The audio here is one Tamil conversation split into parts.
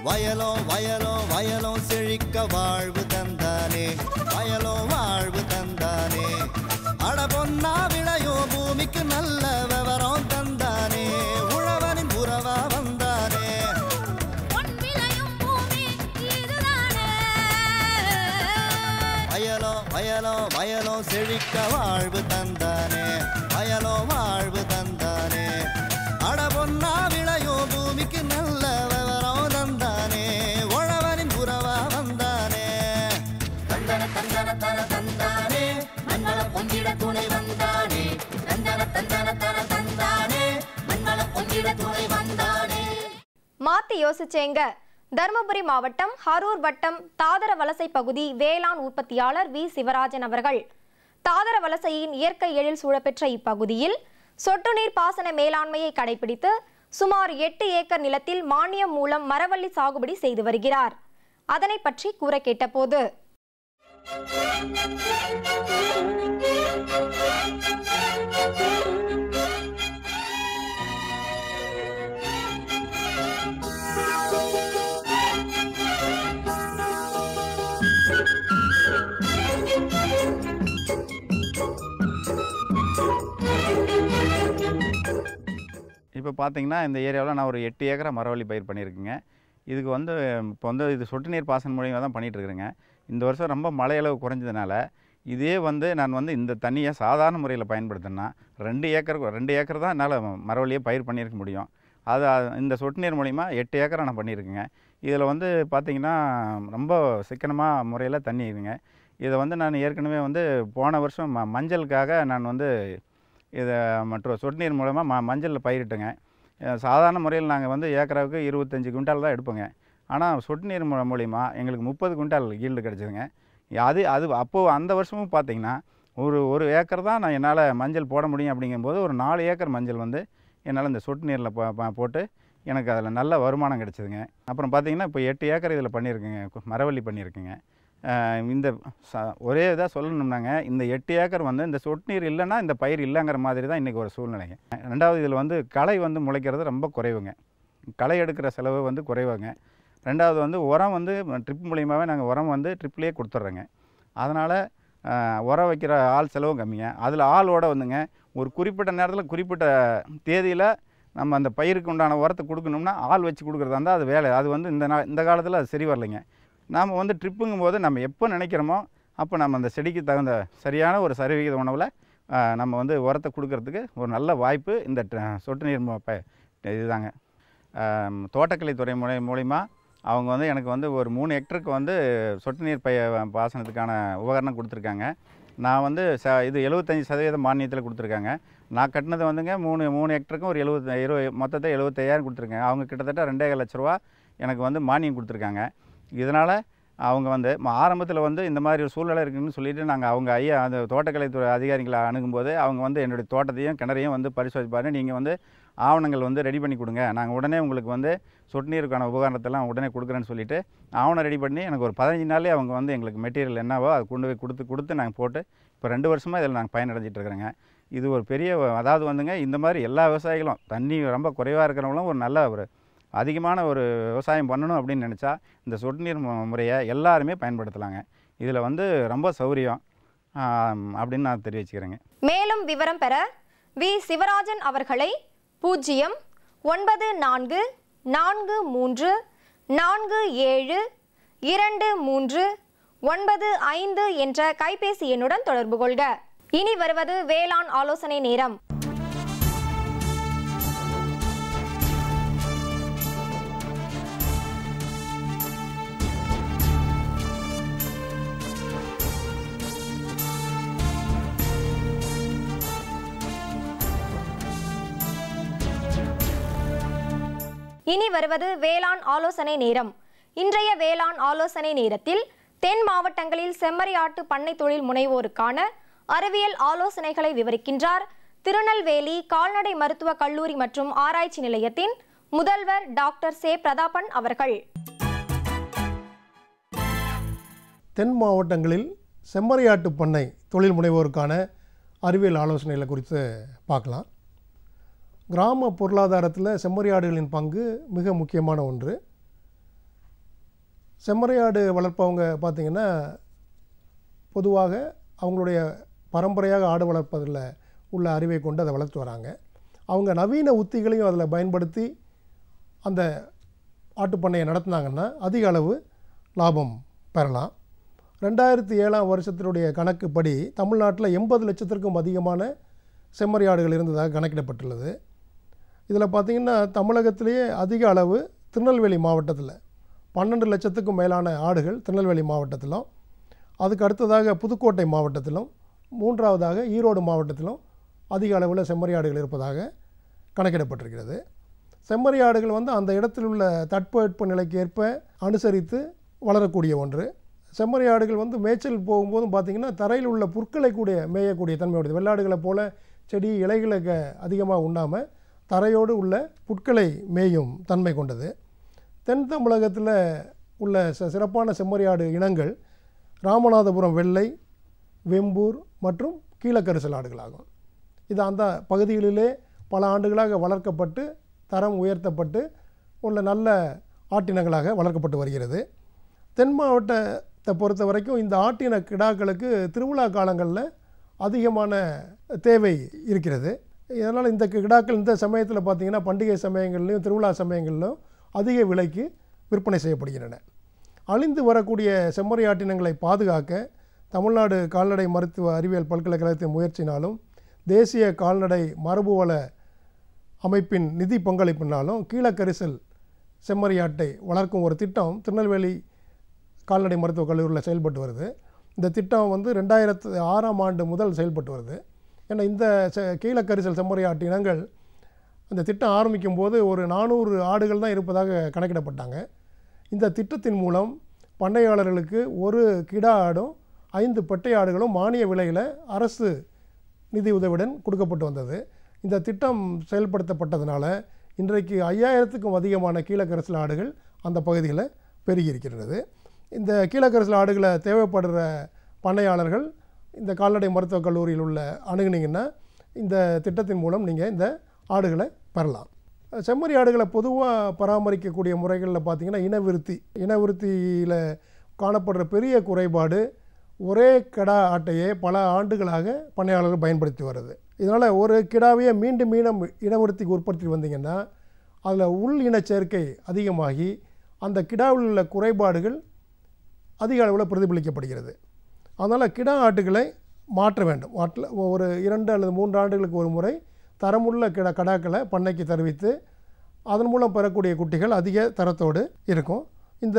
வயலோ வயலோ வயலோ செழிக்க வாழ்வு தந்தானே, வயலோ வாழ்வு தந்தானே. அட பொன்னா விளையோ பூமிக்கு நல்ல விவரம் தந்தானே, உழவனின் உறவா வந்தானே. வயலோ வயலோ வயலோ செழிக்க வாழ்வு தந்தானே, வயலோ வாழ்வு தந்தானே. அட பொன்னா விளையோ பூமிக்கு நல்ல விவரம் தந்தானே, உழவனின் உறவா வந்தானே. தந்தன தந்தன தன தந்தானே, மண்வள பொங்கிட துணை வந்தானே. தந்தன தந்தன தன தந்தானே, மண்வள பொங்கிட துணை வந்தானே. மாத்தி யோசிச்சேங்க. தர்மபுரி மாவட்டம் ஹரூர் வட்டம் தாதரவலசை பகுதி வேளாண் உற்பத்தியாளர் வி சிவராஜன் அவர்கள் தாதரவலசையின் இயற்கை எழில் சூழப்பெற்ற இப்பகுதியில் சொட்டு நீர் பாசன மேலாண்மையை கடைபிடித்து சுமார் 8 ஏக்கர் நிலத்தில் மானியம் மூலம் மரவள்ளி சாகுபடி செய்து வருகிறார். அதனை பற்றி கூற கேட்டபோது, இப்போ பார்த்தீங்கன்னா இந்த ஏரியாவில் நான் ஒரு 8 ஏக்கரா மரவள்ளி பயிர் பண்ணியிருக்கேங்க. இதுக்கு வந்து இப்போ வந்து இது சொட்டு நீர் பாசன மூலியமாக தான் பண்ணிகிட்ருக்குறேங்க. இந்த வருஷம் ரொம்ப மழையளவு குறைஞ்சதுனால இதே வந்து நான் வந்து இந்த தண்ணியை சாதாரண முறையில் பயன்படுத்தினா 2 ஏக்கர் தான் என்னால் மரவள்ளியை பயிர் பண்ணியிருக்க முடியும். அது இந்த சொட்டு நீர் மூலிமா 8 ஏக்கரா நான் பண்ணியிருக்கேங்க. இதில் வந்து பார்த்திங்கன்னா ரொம்ப சிக்கனமாக முறையில் தண்ணி இருக்குங்க. இதை வந்து நான் ஏற்கனவே வந்து போன வருஷம் மஞ்சளுக்காக நான் வந்து இதை மற்றும் சொட்டு நீர் மூலமாக மஞ்சளில் பயிரிட்டுங்க. சாதாரண முறையில் நாங்கள் வந்து ஏக்கராவுக்கு 25 குவிண்டால் தான் எடுப்போங்க. ஆனால் சொட்டு நீர் மூலிமா எங்களுக்கு 30 குவிண்டால் ஈல்டு கிடச்சிதுங்க. அது அப்போது அந்த வருஷமும் பார்த்திங்கன்னா ஒரு ஏக்கர் தான் நான் என்னால் மஞ்சள் போட முடியும். அப்படிங்கும்போது ஒரு 4 ஏக்கர் மஞ்சள் வந்து என்னால் இந்த சொட்டு நீரில் போட்டு எனக்கு அதில் நல்ல வருமானம் கிடச்சிதுங்க. அப்புறம் பார்த்திங்கன்னா இப்போ 8 ஏக்கர் இதில் பண்ணியிருக்குங்க, மரவள்ளி பண்ணியிருக்குங்க. இந்த ஒரே இதாக சொல்லணும்னாங்க, இந்த 8 ஏக்கர் வந்து இந்த சொட்டு நீர் இல்லைன்னா இந்த பயிர் இல்லைங்கிற மாதிரி தான் இன்றைக்கி ஒரு சூழ்நிலைங்க. ரெண்டாவது இதில் வந்து களை வந்து முளைக்கிறது ரொம்ப குறைவுங்க. களை எடுக்கிற செலவு வந்து குறைவுங்க. ரெண்டாவது வந்து உரம் வந்து ட்ரிப் மூலியமாகவே நாங்கள் உரம் வந்து ட்ரிப்லேயே கொடுத்துட்றோங்க. அதனால் உரம் வைக்கிற ஆள் செலவும் கம்மிங்க. அதில் ஆளோட வந்துங்க ஒரு குறிப்பிட்ட நேரத்தில் குறிப்பிட்ட தேதியில் நம்ம அந்த பயிருக்கு உண்டான உரத்தை கொடுக்கணும்னா ஆள் வச்சு கொடுக்குறதா இருந்தால் அது வேலை. அது வந்து இந்த காலத்தில் அது சரி வரலைங்க. நாம் வந்து ட்ரிப்புங்கும் போது நம்ம எப்போ நினைக்கிறோமோ அப்போ நம்ம அந்த செடிக்கு தகுந்த சரியான ஒரு சரிவிகித உணவில் நம்ம வந்து உரத்தை கொடுக்கறதுக்கு ஒரு நல்ல வாய்ப்பு இந்த சொட்டு நீர் இதுதாங்க. தோட்டக்கலைத்துறை மூலிமா அவங்க வந்து எனக்கு வந்து ஒரு 3 ஹெக்டருக்கு வந்து சொட்டு நீர் பாசனத்துக்கான உபகரணம் கொடுத்துருக்காங்க. நான் வந்து இது 75% மானியத்தில் கொடுத்துருக்காங்க. நான் கட்டினது வந்துங்க 3 ஹெக்டருக்கும் ஒரு 20 மொத்தத்தை 75,000 கொடுத்துருக்காங்க. அவங்க கிட்டத்தட்ட 2,5 லட்ச ரூபா எனக்கு வந்து மானியம் கொடுத்துருக்காங்க. இதனால் அவங்க வந்து ஆரம்பத்தில் வந்து இந்த மாதிரி ஒரு சூழ்நிலை இருக்குதுன்னு சொல்லிவிட்டு நாங்கள் அவங்க அந்த தோட்டக்கலைத்துறை அதிகாரிகளை அணுகும்போது அவங்க வந்து என்னுடைய தோட்டத்தையும் கிணறையும் வந்து பரிசோதிப்பாரு. நீங்கள் வந்து ஆவணங்கள் வந்து ரெடி பண்ணி கொடுங்க, நாங்கள் உடனே உங்களுக்கு வந்து சொட்டு நீருக்கான உபகரணத்தெல்லாம் உடனே கொடுக்குறேன்னு சொல்லிவிட்டு ஆவணம் ரெடி பண்ணி எனக்கு ஒரு 15 நாளே அவங்க வந்து எங்களுக்கு மெட்டீரியல் என்னவோ அதை கொண்டு போய் கொடுத்து நாங்கள் போட்டு இப்போ 2 வருஷமாக இதில் நாங்கள் பயனடைஞ்சிட்டு இருக்கிறேங்க. இது ஒரு பெரிய அதாவது வந்துங்க இந்த மாதிரி எல்லா விவசாயிகளும் தண்ணி ரொம்ப குறைவாக இருக்கிறவங்களும் ஒரு நல்ல ஒரு அதிகமான ஒரு விவசாயம் பண்ணணும் அப்படின்னு நினச்சா இந்த சொட்டு நீர் முறையை எல்லாருமே பயன்படுத்தலாங்க. இதில் வந்து ரொம்ப சௌகரியம் அப்படின்னு நான் தெரிவிச்சுக்கிறேங்க. மேலும் விவரம் பெற வி சிவராஜன் அவர்களை 09443472395 என்ற கைபேசி எண்ணுடன் தொடர்பு கொள்க. இனி வருவது வேளாண் ஆலோசனை நேரம். இனி வருவது வேளாண் ஆலோசனை நேரம். இன்றைய வேளாண் ஆலோசனை நேரத்தில் தென் மாவட்டங்களில் செம்மறியாட்டு பண்ணை தொழில் முனைவோருக்கான அறிவியல் ஆலோசனைகளை விவரிக்கின்றார் திருநெல்வேலி கால்நடை மருத்துவ கல்லூரி மற்றும் ஆராய்ச்சி நிலையத்தின் முதல்வர் டாக்டர் சே பிரதாபன் அவர்கள். தென் மாவட்டங்களில் செம்மறியாட்டு பண்ணை தொழில் முனைவோருக்கான அறிவியல் ஆலோசனைகளை குறித்து பார்க்கலாம். கிராம பொருளாதாரத்தில் செம்மறியாடுகளின் பங்கு மிக முக்கியமான ஒன்று. செம்மறியாடு வளர்ப்பவங்க பார்த்திங்கன்னா பொதுவாக அவங்களுடைய பரம்பரையாக ஆடு வளர்ப்பதில் உள்ள அறிவை கொண்டு அதை வளர்த்து வராங்க. அவங்க நவீன உத்திகளையும் அதில் பயன்படுத்தி அந்த ஆட்டுப்பண்ணையை நடத்தினாங்கன்னா அதிக அளவு லாபம் பெறலாம். 2007 வருஷத்தினுடைய கணக்குப்படி தமிழ்நாட்டில் 80 லட்சத்திற்கும் அதிகமான செம்மறியாடுகள் இருந்ததாக கணக்கிடப்பட்டுள்ளது. இதில் பார்த்திங்கன்னா தமிழகத்திலேயே அதிக அளவு திருநெல்வேலி மாவட்டத்தில் 12 லட்சத்துக்கும் மேலான ஆடுகள் திருநெல்வேலி மாவட்டத்திலும், அதுக்கு அடுத்ததாக புதுக்கோட்டை மாவட்டத்திலும், மூன்றாவதாக ஈரோடு மாவட்டத்திலும் அதிக அளவில் செம்மறியாடுகள் இருப்பதாக கணக்கிடப்பட்டிருக்கிறது. செம்மறியாடுகள் அந்த இடத்தில் உள்ள தட்பவெட்ப நிலைக்கு ஏற்ப அனுசரித்து வளரக்கூடிய ஒன்று. செம்மறியாடுகள் மேய்ச்சல் போகும்போதும் பார்த்திங்கன்னா தரையில் உள்ள புற்களை கூட மேயக்கூடிய தன்மையுடையது. வெள்ளாடுகளை போல் செடி இலைகளுக்கு அதிகமாக உண்ணாமல் தரையோடு உள்ள புற்களை மேயும் தன்மை கொண்டது. தென் தமிழகத்தில் உள்ள சிறப்பான செம்மறியாடு இனங்கள் ராமநாதபுரம் வெள்ளை, வெம்பூர் மற்றும் கீழக்கரிசல் ஆடுகளாகும். இது அந்த பகுதிகளிலே பல ஆண்டுகளாக வளர்க்கப்பட்டு தரம் உயர்த்தப்பட்டு உள்ள நல்ல ஆட்டினங்களாக வளர்க்கப்பட்டு வருகிறது. தென் மாவட்டத்தை பொறுத்த வரைக்கும் இந்த ஆட்டின கிடாக்களுக்கு திருவிழா காலங்களில் அதிகமான தேவை இருக்கிறது. இதனால் இந்த கிடாக்கள் இந்த சமயத்தில் பார்த்திங்கன்னா பண்டிகை சமயங்கள்லையும் திருவிழா சமயங்களிலும் அதிக விலைக்கு விற்பனை செய்யப்படுகின்றன. அழிந்து வரக்கூடிய செம்மறியாட்டினங்களை பாதுகாக்க தமிழ்நாடு கால்நடை மருத்துவ அறிவியல் பல்கலைக்கழகத்தின் முயற்சினாலும் தேசிய கால்நடை மரபுவள அமைப்பின் நிதி பங்களிப்பினாலும் கீழக்கரிசல் செம்மறியாட்டை வளர்க்கும் ஒரு திட்டம் திருநெல்வேலி கால்நடை மருத்துவக் கல்லூரியில் செயல்பட்டு வருது. இந்த திட்டம் 2006 முதல் செயல்பட்டு வருது. ஏன்னா இந்த கீழக்கரிசல் செம்மறியாட்டு இனங்கள் அந்த திட்டம் ஆரம்பிக்கும் போது ஒரு 400 ஆடுகள் தான் இருப்பதாக கணக்கிடப்பட்டாங்க. இந்த திட்டத்தின் மூலம் பண்ணையாளர்களுக்கு ஒரு கிடா ஆடும் 5 பெட்டை ஆடுகளும் மானிய விலையில் அரசு நிதி உதவியுடன் கொடுக்கப்பட்டு வந்தது. இந்த திட்டம் செயல்படுத்தப்பட்டதுனால இன்றைக்கு 5000க்கும் அதிகமான கீழக்கரிசல் ஆடுகள் அந்த பகுதியில் பெருகி இருக்கிறது. இந்த கீழக்கரிசல் ஆடுகளை தேவைப்படுற பண்ணையாளர்கள் இந்த கால்நடை மருத்துவக் கல்லூரியில் உள்ள அணுகுனீங்கன்னா இந்த திட்டத்தின் மூலம் நீங்கள் இந்த ஆடுகளை பெறலாம். செம்மறி ஆடுகளை பொதுவாக பராமரிக்கக்கூடிய முறைகளில் பார்த்திங்கன்னா இனவிருத்தியில் காணப்படுற பெரிய குறைபாடு ஒரே கிடா ஆட்டையே பல ஆண்டுகளாக பண்ணையாளர்கள் பயன்படுத்தி வருது. இதனால் ஒரு கிடாவையே மீண்டும் இனவிருத்திக்கு உற்பத்தி வந்தீங்கன்னா அதில் உள் இனச்சேர்க்கை அதிகமாகி அந்த கிடாவில் உள்ள குறைபாடுகள் அதிக அளவில் பிரதிபலிக்கப்படுகிறது. அதனால் கிடா ஆட்டுகளை மாற்ற வேண்டும். ஒரு 2 அல்லது 3 ஆண்டுகளுக்கு ஒரு முறை தரமுள்ள கடாக்களை பண்ணைக்கு தெரிவித்து அதன் மூலம் பெறக்கூடிய குட்டிகள் அதிக தரத்தோடு இருக்கும். இந்த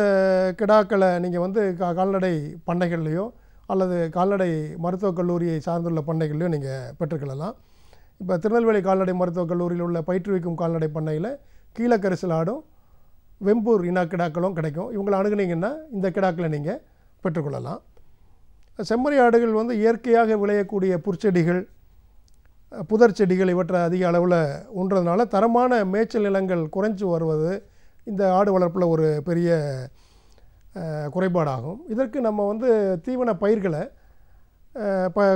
கிடாக்களை நீங்கள் கால்நடை பண்ணைகள்லையோ அல்லது கால்நடை மருத்துவக் கல்லூரியை சார்ந்துள்ள பண்ணைகள்லையோ நீங்கள் பெற்றுக்கொள்ளலாம். இப்போ திருநெல்வேலி கால்நடை மருத்துவக் கல்லூரியில் உள்ள பயிற்றுவிக்கும் கால்நடை பண்ணையில் கீழக்கரிசல் ஆடும் வெம்பூர் இன கிடாக்களும் கிடைக்கும். இவங்களை அணுகுனீங்கன்னா இந்த கிடாக்களை நீங்கள் பெற்றுக்கொள்ளலாம். செம்மறி ஆடுகள் இயற்கையாக விளையக்கூடிய புற்செடிகள், புதர் செடிகள் இவற்றை அதிக அளவில் உண்றதுனால தரமான மேய்ச்சல் நிலங்கள் குறைஞ்சி வருவது இந்த ஆடு வளர்ப்பில் ஒரு பெரிய குறைபாடாகும். இதற்கு நம்ம தீவன பயிர்களை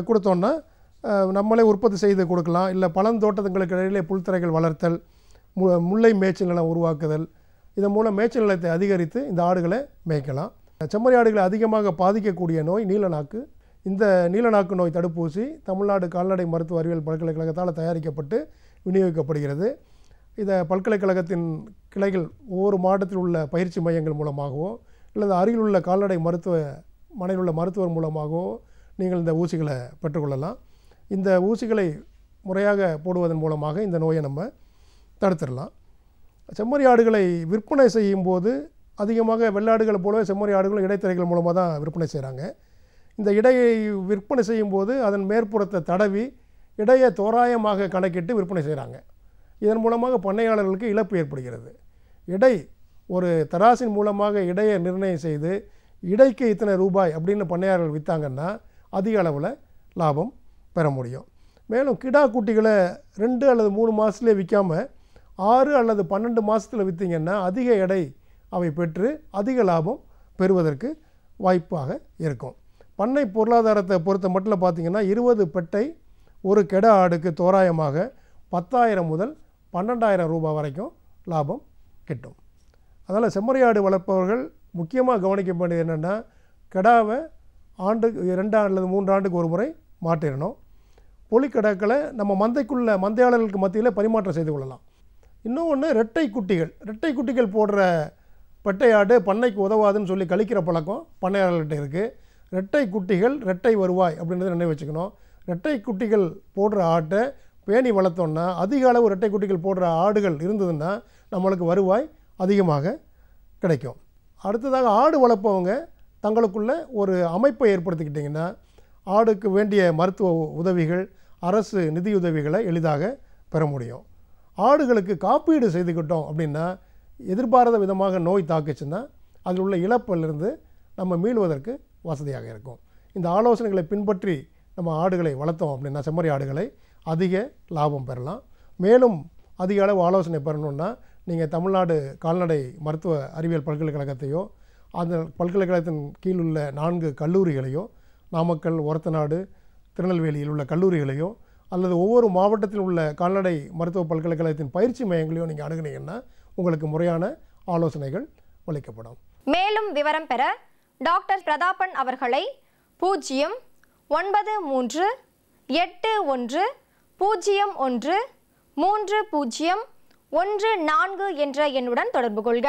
கொடுத்தோன்னா நம்மளே உற்பத்தி செய்து கொடுக்கலாம். இல்லை பழந்தோட்டங்களுக்கு இடையிலே புல்தரைகள் வளர்த்தல், முல்லை மேய்ச்சல் நிலம் உருவாக்குதல், இதன் மூலம் மேய்ச்சல் நிலத்தை அதிகரித்து இந்த ஆடுகளை மேய்க்கலாம். செம்மறி ஆடுகளை அதிகமாக பாதிக்கக்கூடிய நோய் நீலநாக்கு. இந்த நீலநாக்கு நோய் தடுப்பூசி தமிழ்நாடு கால்நடை மருத்துவ அறிவியல் பல்கலைக்கழகத்தால் தயாரிக்கப்பட்டு விநியோகிக்கப்படுகிறது. இதை பல்கலைக்கழகத்தின் கிளைகள் ஒவ்வொரு மாவட்டத்தில் உள்ள பயிற்சி மையங்கள் மூலமாகவோ அல்லது அருகில் உள்ள கால்நடை மனையில் உள்ள மருத்துவர் மூலமாகவோ நீங்கள் இந்த ஊசிகளை பெற்றுக்கொள்ளலாம். இந்த ஊசிகளை முறையாக போடுவதன் மூலமாக இந்த நோயை நம்ம தடுத்துடலாம். செம்மறி ஆடுகளை விற்பனை செய்யும்போது அதிகமாக வெள்ளாடுகளை போலவே செம்மறி ஆடுகளும் இடைத்தரைகள் மூலமாக தான் விற்பனை செய்கிறாங்க. இந்த இடையை விற்பனை செய்யும்போது அதன் மேற்புறத்தை தடவி இடையை தோராயமாக கணக்கிட்டு விற்பனை செய்கிறாங்க. இதன் மூலமாக பண்ணையாளர்களுக்கு இழப்பு ஏற்படுகிறது. இடை ஒரு தராசின் மூலமாக இடையை நிர்ணயம் செய்து இடைக்கு இத்தனை ரூபாய் அப்படின்னு பண்ணையாளர்கள் விற்றாங்கன்னா அதிக அளவில் லாபம் பெற முடியும். மேலும் கிடா குட்டிகளை 2 அல்லது 3 மாதத்துலேயே விற்காமல் 6 அல்லது 12 மாதத்தில் விற்றீங்கன்னா அதிக எடை அவை பெற்று அதிக லாபம் பெறுவதற்கு வாய்ப்பாக இருக்கும். பண்ணை பொருளாதாரத்தை பொறுத்த மட்டும் பார்த்திங்கன்னா 20 பெட்டை ஒரு கெடா ஆடுக்கு தோராயமாக 10,000 முதல் 12,000 ரூபாய் வரைக்கும் லாபம் கிட்டும். அதனால் செம்மறி ஆடு வளர்ப்பவர்கள் முக்கியமாக கவனிக்க வேண்டியது என்னென்னா கிடாவை ஆண்டுக்கு 2 அல்லது 3 ஆண்டுக்கு ஒரு முறை மாட்டிடணும். பொலிக்கடாக்களை நம்ம மந்தையாளர்களுக்கு மத்தியில் பரிமாற்றம் செய்து கொள்ளலாம். இன்னொன்று ரெட்டை குட்டிகள் போடுற பெட்டையாடு பண்ணைக்கு உதவாதுன்னு சொல்லி கழிக்கிற பழக்கம் பண்ணையாளர்கிட்ட இருக்குது. ரெட்டை குட்டிகள் ரெட்டை வருவாய் அப்படின்றத நினைவு வச்சுக்கணும். ரெட்டை குட்டிகள் போடுற ஆட்டை பேணி வளர்த்தோன்னா, அதிக அளவு ரெட்டை குட்டிகள் போடுற ஆடுகள் இருந்ததுன்னா நம்மளுக்கு வருவாய் அதிகமாக கிடைக்கும். அடுத்ததாக ஆடு வளர்ப்பவங்க தங்களுக்குள்ள ஒரு அமைப்பை ஏற்படுத்திக்கிட்டிங்கன்னா ஆடுக்கு வேண்டிய மருத்துவ உதவிகள், அரசு நிதியுதவிகளை எளிதாக பெற முடியும். ஆடுகளுக்கு காப்பீடு செய்துக்கிட்டோம் அப்படின்னா எதிர்பாராத விதமாக நோய் தாக்குச்சுன்னா அதில் உள்ள இழப்பிலிருந்து நம்ம மீளுவதற்கு வசதியாக இருக்கும். இந்த ஆலோசனைகளை பின்பற்றி நம்ம ஆடுகளை வளர்த்தோம் அப்படின்னா, செம்மறி ஆடுகளை, அதிக லாபம் பெறலாம். மேலும் அதிக அளவு ஆலோசனை பெறணுன்னா நீங்கள் தமிழ்நாடு கால்நடை மருத்துவ அறிவியல் பல்கலைக்கழகத்தையோ அந்த பல்கலைக்கழகத்தின் கீழ் உள்ள 4 கல்லூரிகளையோ, நாமக்கல், ஒரத்தநாடு, திருநெல்வேலியில் உள்ள கல்லூரிகளையோ அல்லது ஒவ்வொரு மாவட்டத்தில் உள்ள கால்நடை மருத்துவ பல்கலைக்கழகத்தின் பயிற்சி மையங்களையோ நீங்கள் அணுகுனீங்கன்னா உங்களுக்கு முறையான ஆலோசனைகள் அளிக்கப்படும். மேலும் விவரம் பெற டாக்டர் பிரதாபன் அவர்களை 09318103014 என்ற எண்ணுடன் தொடர்பு கொள்க.